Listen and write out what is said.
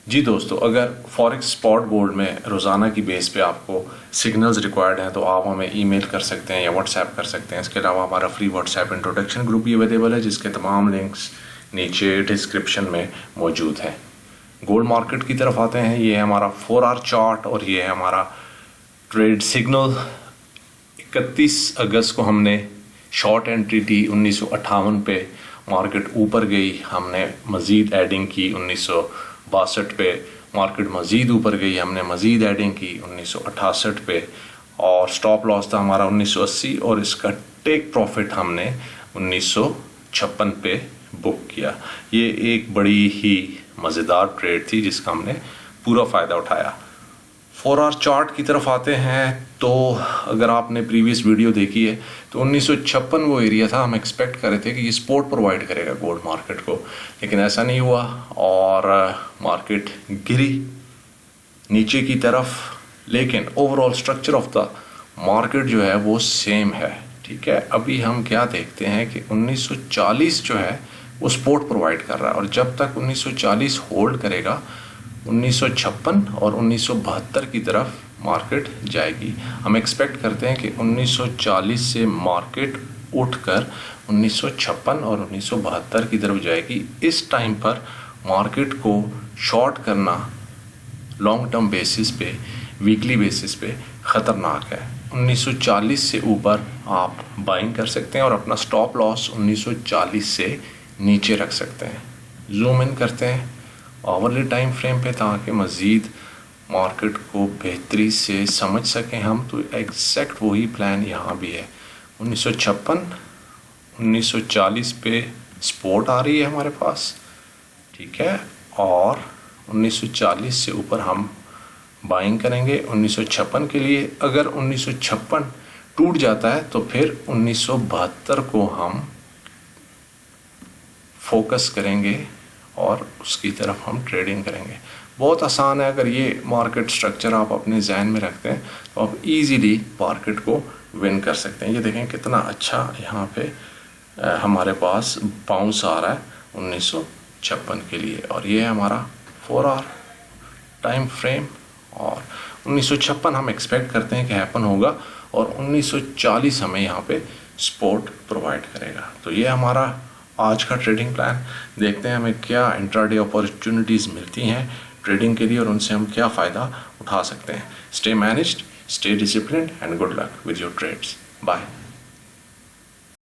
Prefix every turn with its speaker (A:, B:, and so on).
A: जी दोस्तों, अगर forex spot gold में रोज़ाना की बेस पे आपको सिग्नल्स रिक्वायर्ड हैं तो आप हमें ईमेल कर सकते हैं या व्हाट्सएप कर सकते हैं। इसके अलावा हमारा फ्री व्हाट्सएप इंट्रोडक्शन ग्रुप भी अवेलेबल है, जिसके तमाम लिंक्स नीचे डिस्क्रिप्शन में मौजूद हैं। गोल्ड मार्केट की तरफ आते हैं। ये है हमारा 4 आवर चार्ट और ये है हमारा ट्रेड सिग्नल। 31 अगस्त को हमने शॉर्ट एंट्री थी 1958 पे, मार्केट ऊपर गई, हमने मज़ीद एडिंग की 1962 पे, मार्केट मज़ीद ऊपर गई, हमने मज़ीद एडिंग की 1968 पे, और स्टॉप लॉस था हमारा 1980 और इसका टेक प्रॉफिट हमने 1956 पे बुक किया। ये एक बड़ी ही मज़ेदार ट्रेड थी जिसका हमने पूरा फ़ायदा उठाया। 4 आवर चार्ट की तरफ आते हैं तो अगर आपने प्रीवियस वीडियो देखी है तो 1956 वो एरिया था। हम एक्सपेक्ट कर रहे थे कि ये सपोर्ट प्रोवाइड करेगा गोल्ड मार्केट को, लेकिन ऐसा नहीं हुआ और मार्केट गिरी नीचे की तरफ। लेकिन overall structure of the market जो है वो सेम है। ठीक है, अभी हम क्या देखते हैं कि 1940 जो है वो सपोर्ट प्रोवाइड कर रहा है और जब तक 1940 होल्ड करेगा 1956 और 1972 की तरफ मार्केट जाएगी। हम एक्सपेक्ट करते हैं कि 1940 से मार्केट उठकर 1956 और 1972 की तरफ जाएगी। इस टाइम पर मार्केट को शॉर्ट करना लॉन्ग टर्म बेसिस पे, वीकली बेसिस पे ख़तरनाक है। 1940 से ऊपर आप बाइंग कर सकते हैं और अपना स्टॉप लॉस 1940 से नीचे रख सकते हैं। जूम इन करते हैं ओवरली टाइम फ्रेम पे ताकि मज़ीद मार्केट को बेहतरी से समझ सकें हम। तो एग्जैक्ट वही प्लान यहाँ भी है। 1956 1940 पे सपोर्ट आ रही है हमारे पास, ठीक है, और 1940 से ऊपर हम बाइंग करेंगे 1956 के लिए। अगर 1956 टूट जाता है तो फिर 1972 को हम फोकस करेंगे और उसकी तरफ हम ट्रेडिंग करेंगे। बहुत आसान है। अगर ये मार्केट स्ट्रक्चर आप अपने जहन में रखते हैं तो आप इजीली मार्केट को विन कर सकते हैं। ये देखें कितना अच्छा यहाँ पे हमारे पास बाउंस आ रहा है 1956 के लिए, और ये है हमारा 4 आवर टाइम फ्रेम। और 1956 हम एक्सपेक्ट करते हैं कि हैपन होगा और 1940 हमें यहाँ पे सपोर्ट प्रोवाइड करेगा। तो ये हमारा आज का ट्रेडिंग प्लान। देखते हैं हमें क्या इंट्राडे अपॉर्चुनिटीज़ मिलती हैं ट्रेडिंग के लिए और उनसे हम क्या फ़ायदा उठा सकते हैं। Stay managed, stay disciplined and good luck with your trades. Bye.